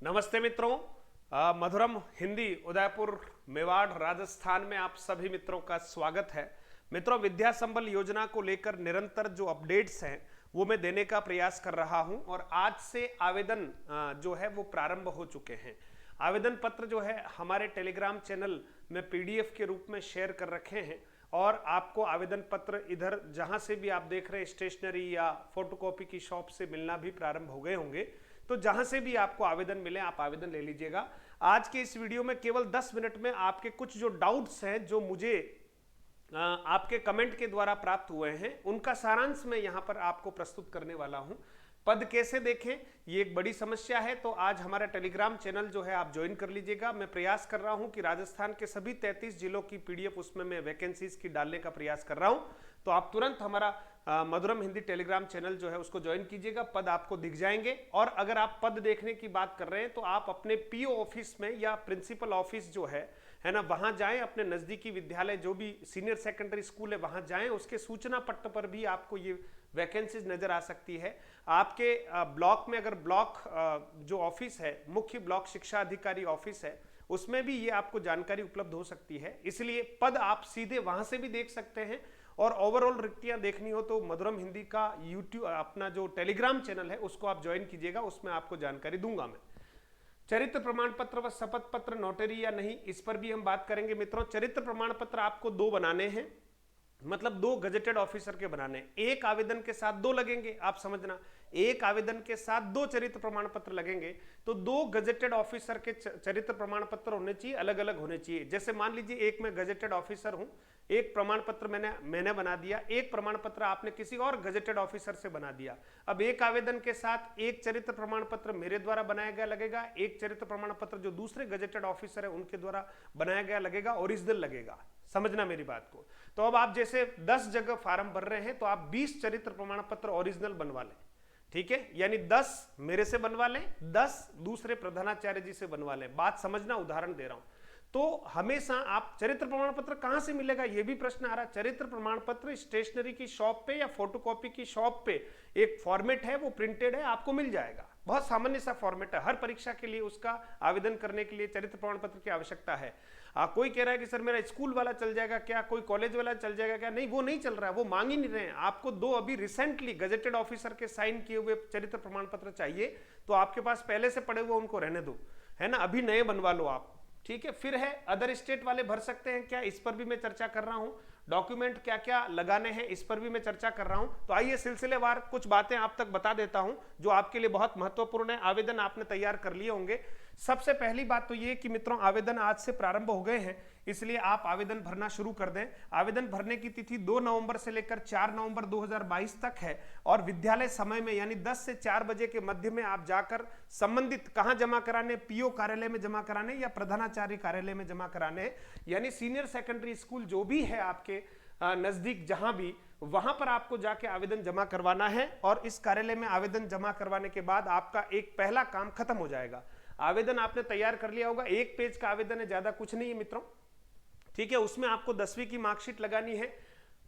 नमस्ते मित्रों। मधुरम हिंदी उदयपुर मेवाड़ राजस्थान में आप सभी मित्रों का स्वागत है। मित्रों, विद्या संबल योजना को लेकर निरंतर जो अपडेट्स हैं वो मैं देने का प्रयास कर रहा हूं और आज से आवेदन जो है वो प्रारंभ हो चुके हैं। आवेदन पत्र जो है हमारे टेलीग्राम चैनल में पीडीएफ के रूप में शेयर कर रखे हैं और आपको आवेदन पत्र इधर जहां से भी आप देख रहे हैं स्टेशनरी या फोटोकॉपी की शॉप से मिलना भी प्रारंभ हो गए होंगे। तो जहां से भी आपको आवेदन मिले आप आवेदन ले लीजिएगा। आज के इस वीडियो में केवल 10 मिनट में आपके कुछ जो डाउट्स हैं जो मुझे आपके कमेंट के द्वारा प्राप्त हुए हैं उनका सारांश मैं यहां पर आपको प्रस्तुत करने वाला हूं। पद कैसे देखें ये एक बड़ी समस्या है, तो आज हमारा टेलीग्राम चैनल जो है आप ज्वाइन कर लीजिएगा। मैं प्रयास कर रहा हूं कि राजस्थान के सभी 33 जिलों की पीडीएफ उसमें मैं वैकेंसीज की डालने का प्रयास कर रहा हूं। तो आप तुरंत हमारा मधुरम हिंदी टेलीग्राम चैनल जो है उसको ज्वाइन कीजिएगा। पद आपको दिख जाएंगे और अगर आप पद देखने की बात कर रहे हैं तो आप अपने पीओ ऑफिस में या प्रिंसिपल ऑफिस जो है ना, वहां जाएं। अपने नजदीकी विद्यालय जो भी सीनियर सेकेंडरी स्कूल है वहां जाएं, उसके सूचना पट्ट पर भी आपको ये वैकेंसीज नजर आ सकती है। आपके ब्लॉक में अगर ब्लॉक जो ऑफिस है, मुख्य ब्लॉक शिक्षा अधिकारी ऑफिस है, उसमें भी ये आपको जानकारी उपलब्ध हो सकती है। इसलिए पद आप सीधे वहां से भी देख सकते हैं और ओवरऑल रिक्तियां देखनी हो तो मधुरम हिंदी का यूट्यूब अपना जो टेलीग्राम चैनल है उसको आप ज्वाइन कीजिएगा, उसमें आपको जानकारी दूंगा मैं। चरित्र प्रमाण पत्र व शपथ पत्र नोटरी या नहीं, इस पर भी हम बात करेंगे मित्रों। चरित्र प्रमाण पत्र आपको 2 बनाने हैं, मतलब 2 गजेटेड ऑफिसर के बनाने। एक आवेदन के साथ 2 लगेंगे, आप समझना। एक आवेदन के साथ 2 चरित्र प्रमाण पत्र लगेंगे, तो 2 गजेटेड ऑफिसर के चरित्र प्रमाण पत्र होने चाहिए, अलग अलग होने चाहिए। जैसे मान लीजिए एक मैं गजेटेड ऑफिसर हूं, एक प्रमाण पत्र मैंने बना दिया, एक प्रमाण पत्र आपने किसी और गजेटेड ऑफिसर से बना दिया। अब एक आवेदन के साथ एक चरित्र प्रमाण पत्र मेरे द्वारा बनाया गया लगेगा, एक चरित्र प्रमाण पत्र जो दूसरे गजेटेड ऑफिसर है उनके द्वारा बनाया गया लगेगा, ओरिजिनल लगेगा। समझना मेरी बात को। तो अब आप जैसे 10 जगह फार्म भर रहे हैं तो आप 20 चरित्र प्रमाण पत्र ओरिजिनल बनवा लें, ठीक है। यानी 10 मेरे से बनवा लें, 10 दूसरे प्रधानाचार्य जी से बनवा लें। बात समझना, उदाहरण दे रहा हूं। तो हमेशा आप चरित्र प्रमाण पत्र कहां से मिलेगा यह भी प्रश्न आ रहा है। चरित्र प्रमाण पत्र स्टेशनरी की शॉप पे या फोटोकॉपी की शॉप पे एक फॉर्मेट है, वो प्रिंटेड है, आपको मिल जाएगा। बहुत सामान्य सा फॉर्मेट है, हर परीक्षा के लिए उसका आवेदन करने के लिए चरित्र प्रमाण पत्र की आवश्यकता है। कोई कह रहा है कि सर मेरा स्कूल वाला चल जाएगा क्या, कोई कॉलेज वाला चल जाएगा क्या? नहीं, वो नहीं चल रहा है, वो मांग ही नहीं रहे हैं। आपको 2 अभी रिसेंटली गजेटेड ऑफिसर के साइन किए हुए चरित्र प्रमाण पत्र चाहिए, तो आपके पास पहले से पड़े हुए उनको रहने दो, है ना, अभी नए बनवा लो आप, ठीक है। फिर है अदर स्टेट वाले भर सकते हैं क्या, इस पर भी मैं चर्चा कर रहा हूं। डॉक्यूमेंट क्या क्या लगाने हैं इस पर भी मैं चर्चा कर रहा हूं। तो आइए सिलसिलेवार कुछ बातें आप तक बता देता हूं जो आपके लिए बहुत महत्वपूर्ण है। आवेदन आपने तैयार कर लिए होंगे। सबसे पहली बात तो ये कि मित्रों आवेदन आज से प्रारंभ हो गए हैं, इसलिए आप आवेदन भरना शुरू कर दें। आवेदन भरने की तिथि 2 नवंबर से लेकर 4 नवंबर 2022 तक है और विद्यालय समय में यानी 10 से 4 बजे के मध्य में आप जाकर संबंधित कहां जमा कराने, पीओ कार्यालय में जमा कराने या प्रधानाचार्य कार्यालय में जमा कराने, यानी सीनियर सेकेंडरी स्कूल जो भी है आपके नजदीक जहां भी, वहां पर आपको जाके आवेदन जमा करवाना है। और इस कार्यालय में आवेदन जमा करवाने के बाद आपका एक पहला काम खत्म हो जाएगा। आवेदन आपने तैयार कर लिया होगा, 1 पेज का आवेदन है, ज्यादा कुछ नहीं है मित्रों, ठीक है। उसमें आपको 10वीं की मार्कशीट लगानी है,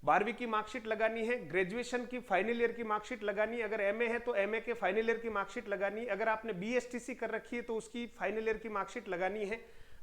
12वीं की मार्कशीट लगानी है, ग्रेजुएशन की फाइनल ईयर की मार्कशीट लगानी है, अगर एमए है तो एमए के फाइनल ईयर की मार्कशीट लगानी है, अगर आपने बीएसटीसी कर रखी है तो उसकी फाइनल ईयर की मार्कशीट लगानी है,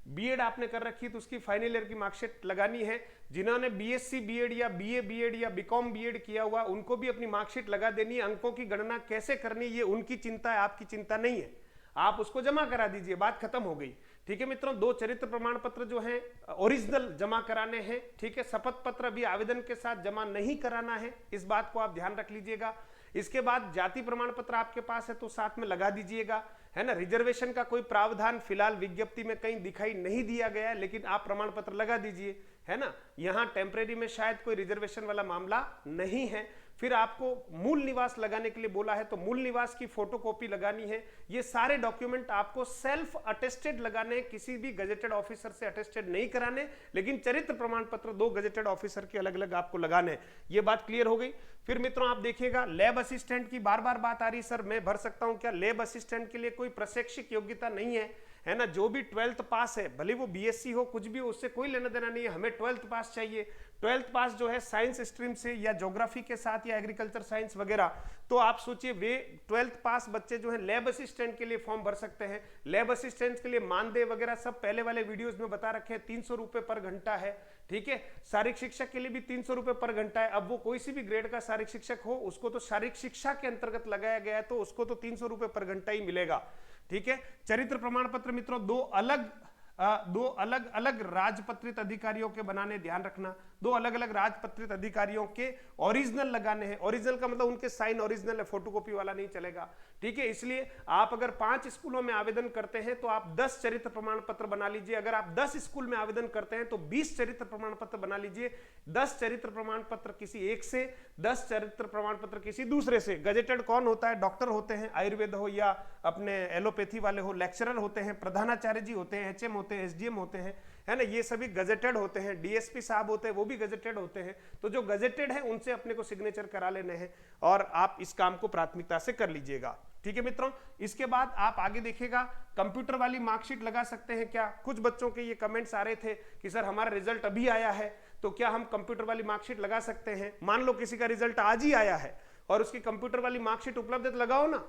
बीएड आपने कर रखी है तो उसकी फाइनल ईयर की मार्कशीट लगानी है। जिन्होंने बीएससी बीएड या बीए बीएड या बीकॉम बीएड किया हुआ उनको भी अपनी मार्कशीट लगा देनी है। अंकों की गणना कैसे करनी ये उनकी चिंता है, आपकी चिंता नहीं है। आप उसको जमा करा दीजिए, बात खत्म हो गई, ठीक है मित्रों। 2 चरित्र प्रमाण पत्र जो हैं ओरिजिनल जमा कराने हैं, ठीक है। शपथ पत्र भी आवेदन के साथ जमा नहीं कराना है, इस बात को आप ध्यान रख लीजिएगा। इसके बाद जाति प्रमाण पत्र आपके पास है तो साथ में लगा दीजिएगा, है ना। रिजर्वेशन का कोई प्रावधान फिलहाल विज्ञप्ति में कहीं दिखाई नहीं दिया गया है, लेकिन आप प्रमाण पत्र लगा दीजिए, है ना। यहां टेम्परेरी में शायद कोई रिजर्वेशन वाला मामला नहीं है। फिर आपको मूल निवास लगाने के लिए बोला है तो मूल निवास की फोटोकॉपी लगानी है। ये सारे डॉक्यूमेंट आपको सेल्फ अटेस्टेड लगाने हैं, किसी भी गजेटेड ऑफिसर से अटेस्टेड नहीं कराने, लेकिन चरित्र प्रमाण पत्र 2 गजेटेड ऑफिसर के अलग अलग आपको लगाने हैं। ये बात क्लियर हो गई। फिर मित्रों आप देखिएगा लैब असिस्टेंट की बार बार बात आ रही, सर मैं भर सकता हूं क्या? लैब असिस्टेंट के लिए कोई प्रशैक्षिक योग्यता नहीं है ना। जो भी 12th पास है, भले वो बीएससी हो कुछ भी हो, उससे कोई लेना देना नहीं है, हमें 12th पास चाहिए। 12th पास जो है साइंस स्ट्रीम से या ज्योग्राफी के साथ या एग्रीकल्चर साइंस वगैरह, तो आप सोचिए वे 12th पास बच्चे जो है लैब असिस्टेंट के लिए फॉर्म भर सकते हैं। लैब असिस्टेंट के लिए मानदेय वगैरह सब पहले वाले वीडियोस में बता रखे हैं, 300 रुपए पर घंटा है, ठीक है। शारीरिक शिक्षक के लिए भी 300 रुपए पर घंटा है। अब वो कोई सी भी ग्रेड का शारीरिक शिक्षक हो, उसको तो शारीरिक शिक्षा के अंतर्गत लगाया गया है, तो उसको तो 300 रुपए पर घंटा ही मिलेगा, ठीक है। चरित्र प्रमाण पत्र मित्रों दो अलग अलग राजपत्रित अधिकारियों के बनाने, ध्यान रखना, दो अलग अलग राजपत्रित अधिकारियों के ओरिजिनल लगाने हैं। ओरिजिनल का मतलब उनके साइन ओरिजिनल है, फोटोकॉपी वाला नहीं चलेगा, ठीक है। इसलिए आप अगर 5 स्कूलों में आवेदन करते हैं तो आप 10 चरित्र प्रमाण पत्र बना लीजिए। अगर आप 10 स्कूल में आवेदन करते हैं तो 20 चरित्र प्रमाण पत्र बना लीजिए। 10 चरित्र प्रमाण पत्र किसी एक से, 10 चरित्र प्रमाण पत्र किसी दूसरे से। गजेटेड कौन होता है? डॉक्टर होते हैं, आयुर्वेद हो या अपने एलोपैथी वाले हो, लेक्चरर होते हैं, प्रधानाचार्य जी होते हैं, HM होते हैं, SDM होते हैं, है ना, ये सभी गजेटेड होते हैं। DSP साहब होते हैं, वो भी गजेटेड होते हैं। तो जो गजेटेड है उनसे अपने को सिग्नेचर करा लेने हैं और आप इस काम को प्राथमिकता से कर लीजिएगा, ठीक है मित्रों। इसके बाद आप आगे देखिएगा, कंप्यूटर वाली मार्कशीट लगा सकते हैं क्या? कुछ बच्चों के ये कमेंट्स आ रहे थे कि सर हमारा रिजल्ट अभी आया है तो क्या हम कंप्यूटर वाली मार्कशीट लगा सकते हैं? मान लो किसी का रिजल्ट आज ही आया है और उसकी कंप्यूटर वाली मार्कशीट उपलब्ध है तो लगाओ ना।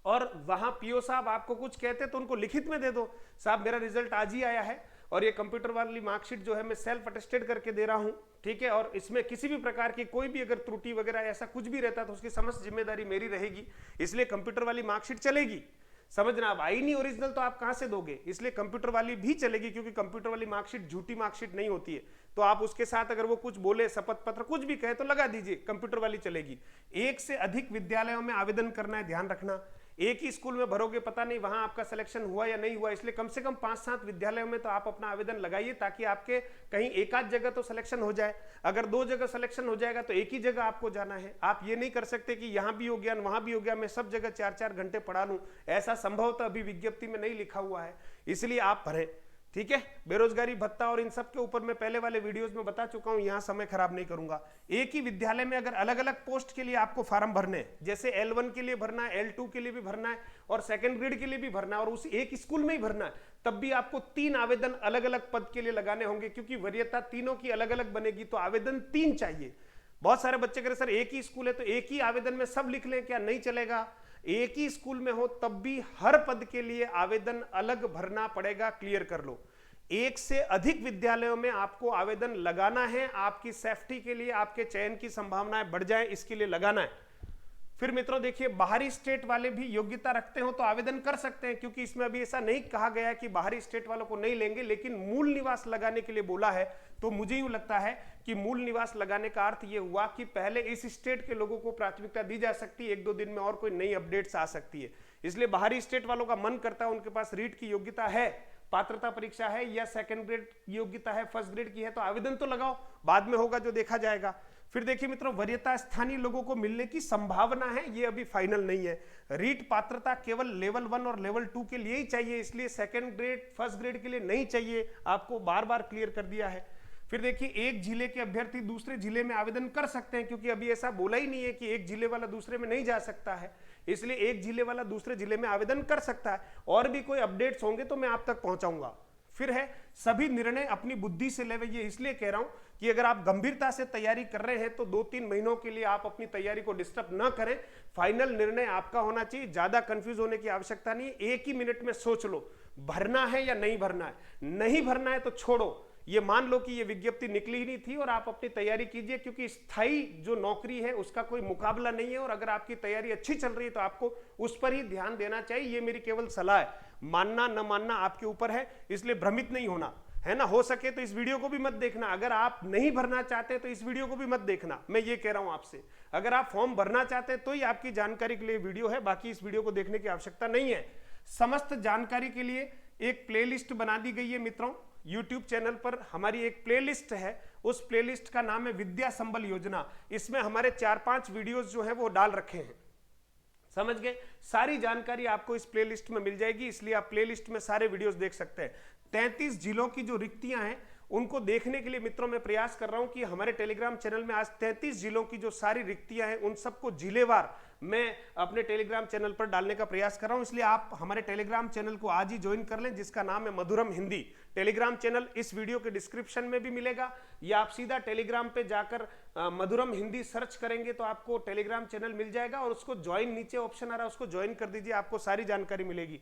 और वहां पीओ साहब आपको कुछ कहते तो उनको लिखित में दे दो, साहब मेरा रिजल्ट आज ही आया है और ये कंप्यूटर वाली मार्कशीट जो है मैं सेल्फ अटेस्टेड करके दे रहा हूं, ठीक है, और इसमें किसी भी प्रकार की कोई भी अगर त्रुटि वगैरह ऐसा कुछ भी रहता तो उसकी समस्त जिम्मेदारी मेरी रहेगी, इसलिए कंप्यूटर वाली मार्कशीट चलेगी। समझना, अब आई नहीं ओरिजिनल तो आप कहां से दोगे, इसलिए कंप्यूटर वाली भी चलेगी, क्योंकि कंप्यूटर वाली मार्कशीट झूठी मार्कशीट नहीं होती है। तो आप उसके साथ अगर वो कुछ बोले, शपथ पत्र कुछ भी कहे तो लगा दीजिए, कंप्यूटर वाली चलेगी। एक से अधिक विद्यालयों में आवेदन करना है, ध्यान रखना। एक ही स्कूल में भरोगे, पता नहीं वहां आपका सिलेक्शन हुआ या नहीं हुआ, इसलिए कम से कम 5-7 विद्यालयों में तो आप अपना आवेदन लगाइए, ताकि आपके कहीं एक आध जगह तो सिलेक्शन हो जाए। अगर 2 जगह सिलेक्शन हो जाएगा तो एक ही जगह आपको जाना है। आप ये नहीं कर सकते कि यहां भी हो गया वहां भी हो गया, मैं सब जगह 4-4 घंटे पढ़ा लूं, ऐसा संभव तो अभी विज्ञप्ति में नहीं लिखा हुआ है, इसलिए आप भरें, ठीक है। बेरोजगारी भत्ता और इन सब के ऊपर मैं पहले वाले वीडियोस में बता चुका हूं, यहां समय खराब नहीं करूंगा। एक ही विद्यालय में अगर अलग अलग पोस्ट के लिए आपको फॉर्म भरने, जैसे L1 के लिए भरना है, L2 के लिए भी भरना है और सेकंड ग्रेड के लिए भी भरना है, और उस एक स्कूल में ही भरना है, तब भी आपको 3 आवेदन अलग अलग पद के लिए लगाने होंगे, क्योंकि वरीयता तीनों की अलग अलग बनेगी, तो आवेदन 3 चाहिए। बहुत सारे बच्चे कह रहे सर एक ही स्कूल है तो एक ही आवेदन में सब लिख लें, क्या? नहीं चलेगा। एक ही स्कूल में हो तब भी हर पद के लिए आवेदन अलग भरना पड़ेगा, क्लियर कर लो। एक से अधिक विद्यालयों में आपको आवेदन लगाना है, आपकी सेफ्टी के लिए, आपके चयन की संभावनाएं बढ़ जाए इसके लिए लगाना है। फिर मित्रों देखिए, बाहरी स्टेट वाले भी योग्यता रखते हो तो आवेदन कर सकते हैं, क्योंकि इसमें अभी ऐसा नहीं कहा गया है कि बाहरी स्टेट वालों को नहीं लेंगे, लेकिन मूल निवास लगाने के लिए बोला है। तो मुझे यूं लगता है कि मूल निवास लगाने का अर्थ यह हुआ कि पहले इस स्टेट के लोगों को प्राथमिकता दी जा सकती है, 1-2 दिन में और कोई नई अपडेट्स आ सकती है। इसलिए बाहरी स्टेट वालों का मन करता है, उनके पास रीट की योग्यता है, पात्रता परीक्षा है या सेकंड ग्रेड योग्यता है, फर्स्ट ग्रेड की है, तो आवेदन तो लगाओ, बाद में होगा जो देखा जाएगा। फिर देखिए मित्रों, वरीयता स्थानीय लोगों को मिलने की संभावना है, ये अभी फाइनल नहीं है। रीट पात्रता केवल लेवल 1 और लेवल 2 के लिए ही चाहिए, इसलिए सेकंड ग्रेड फर्स्ट ग्रेड के लिए नहीं चाहिए, आपको बार बार क्लियर कर दिया है। फिर देखिए, एक जिले के अभ्यर्थी दूसरे जिले में आवेदन कर सकते हैं, क्योंकि अभी ऐसा बोला ही नहीं है कि एक जिले वाला दूसरे में नहीं जा सकता है, इसलिए एक जिले वाला दूसरे जिले में आवेदन कर सकता है। और भी कोई अपडेट्स होंगे तो मैं आप तक पहुंचाऊंगा। फिर है, सभी निर्णय अपनी बुद्धि से लेवे, ये इसलिए कह रहा हूं कि अगर आप गंभीरता से तैयारी कर रहे हैं तो 2-3 महीनों के लिए आप अपनी तैयारी को डिस्टर्ब ना करें। फाइनल निर्णय आपका होना चाहिए, ज्यादा कंफ्यूज होने की आवश्यकता नहीं। एक ही मिनट में सोच लो, भरना है या नहीं भरना है। नहीं भरना है तो छोड़ो, ये मान लो कि ये विज्ञप्ति निकली ही नहीं थी और आप अपनी तैयारी कीजिए, क्योंकि स्थायी जो नौकरी है उसका कोई मुकाबला नहीं है, और अगर आपकी तैयारी अच्छी चल रही है तो आपको उस पर ही ध्यान देना चाहिए। ये मेरी केवल सलाह है, मानना न मानना आपके ऊपर है, इसलिए भ्रमित नहीं होना है ना। हो सके तो इस वीडियो को भी मत देखना, अगर आप नहीं भरना चाहते तो इस वीडियो को भी मत देखना, मैं ये कह रहा हूं आपसे। अगर आप फॉर्म भरना चाहते तो ही आपकी जानकारी के लिए वीडियो है, बाकी इस वीडियो को देखने की आवश्यकता नहीं है। समस्त जानकारी के लिए एक प्लेलिस्ट बना दी गई है मित्रों, YouTube चैनल पर हमारी एक प्लेलिस्ट है, उस प्लेलिस्ट का नाम है विद्या संबल योजना। इसमें हमारे 4-5 वीडियोस जो है वो डाल रखे हैं, समझ गए। सारी जानकारी आपको इस प्लेलिस्ट में मिल जाएगी, इसलिए आप प्लेलिस्ट में सारे वीडियोस देख सकते हैं। 33 जिलों की जो रिक्तियां हैं उनको देखने के लिए मित्रों मैं प्रयास कर रहा हूं कि हमारे टेलीग्राम चैनल में आज 33 जिलों की जो सारी रिक्तियां हैं उन सबको जिलेवार मैं अपने टेलीग्राम चैनल पर डालने का प्रयास कर रहा हूं, इसलिए आप हमारे टेलीग्राम चैनल को आज ही ज्वाइन कर लें, जिसका नाम है मधुरम हिंदी। टेलीग्राम चैनल इस वीडियो के डिस्क्रिप्शन में भी मिलेगा, या आप सीधा टेलीग्राम पे जाकर मधुरम हिंदी सर्च करेंगे तो आपको टेलीग्राम चैनल मिल जाएगा, और उसको ज्वाइन नीचे ऑप्शन आ रहा है, उसको ज्वाइन कर दीजिए, आपको सारी जानकारी मिलेगी।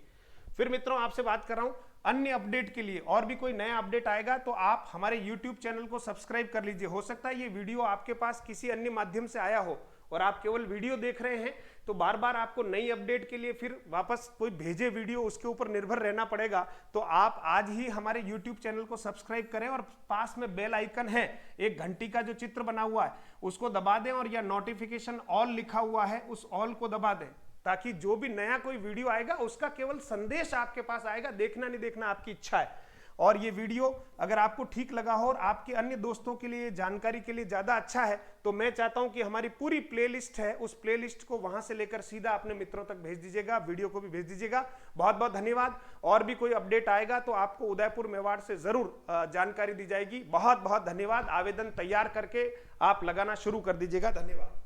फिर मित्रों, आपसे बात कर रहा हूं अन्य अपडेट के लिए, और भी कोई नया अपडेट आएगा तो आप हमारे YouTube चैनल को सब्सक्राइब कर लीजिए। हो सकता है ये वीडियो आपके पास किसी अन्य माध्यम से आया हो और आप केवल वीडियो देख रहे हैं, तो बार बार आपको नई अपडेट के लिए फिर वापस कोई भेजे वीडियो उसके ऊपर निर्भर रहना पड़ेगा। तो आप आज ही हमारे YouTube चैनल को सब्सक्राइब करें, और पास में बेल आइकन है, एक घंटी का जो चित्र बना हुआ है उसको दबा दें, और या नोटिफिकेशन ऑल लिखा हुआ है उस ऑल को दबा दें, ताकि जो भी नया कोई वीडियो आएगा उसका केवल संदेश आपके पास आएगा, देखना नहीं देखना आपकी इच्छा है। और ये वीडियो अगर आपको ठीक लगा हो और आपके अन्य दोस्तों के लिए जानकारी के लिए ज्यादा अच्छा है, तो मैं चाहता हूं कि हमारी पूरी प्लेलिस्ट है, उस प्लेलिस्ट को वहां से लेकर सीधा अपने मित्रों तक भेज दीजिएगा, वीडियो को भी भेज दीजिएगा। बहुत बहुत धन्यवाद। और भी कोई अपडेट आएगा तो आपको उदयपुर मेवाड़ से जरूर जानकारी दी जाएगी। बहुत बहुत धन्यवाद। आवेदन तैयार करके आप लगाना शुरू कर दीजिएगा। धन्यवाद।